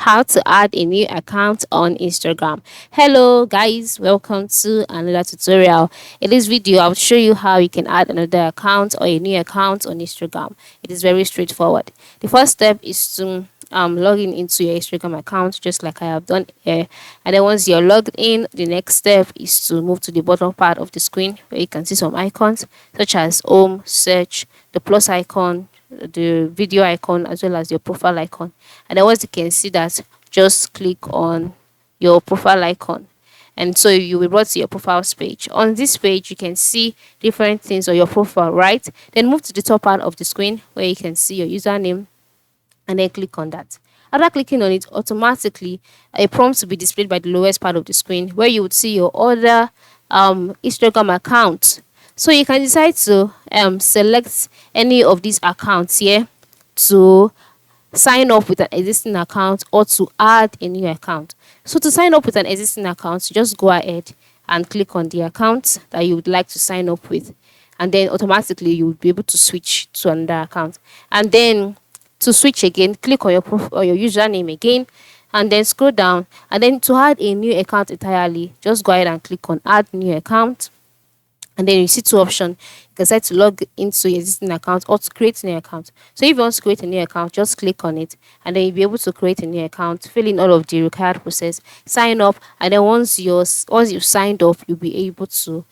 how to add a new account on Instagram. Hello guys, welcome to another tutorial. In this video, I'll show you how you can add another account or a new account on Instagram. It is very straightforward. The first step is to log in into your Instagram account just like I have done here. And then once you're logged in, the next step is to move to the bottom part of the screen where you can see some icons such as home, search, the plus icon, the video icon, as well as your profile icon. And then once you can see that, just click on your profile icon, and so you will be brought to your profiles page. On this page you can see different things on your profile, right? Then move to the top part of the screen where you can see your username, and then click on that. After clicking on it, automatically a prompt will be displayed by the lowest part of the screen where you would see your other Instagram account. So you can decide to select any of these accounts here to sign up with an existing account or to add a new account. So to sign up with an existing account, just go ahead and click on the account that you would like to sign up with, and then automatically you will be able to switch to another account. And then to switch again, click on or your username again, and then scroll down, and then to add a new account entirely, just go ahead and click on add new account. And then you see two options. You can decide to log into your existing account or to create a new account. So if you want to create a new account, just click on it, and then you'll be able to create a new account, fill in all of the required process, sign up, and then once you've signed up, you'll be able to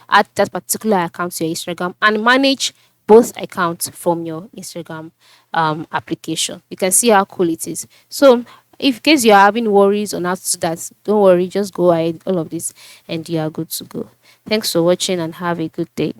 add that particular account to your Instagram and manage both accounts from your Instagram application. You can see how cool it is. So if in case you're having worries on how to do that, don't worry, just go ahead all of this and you are good to go. Thanks for watching and have a good day.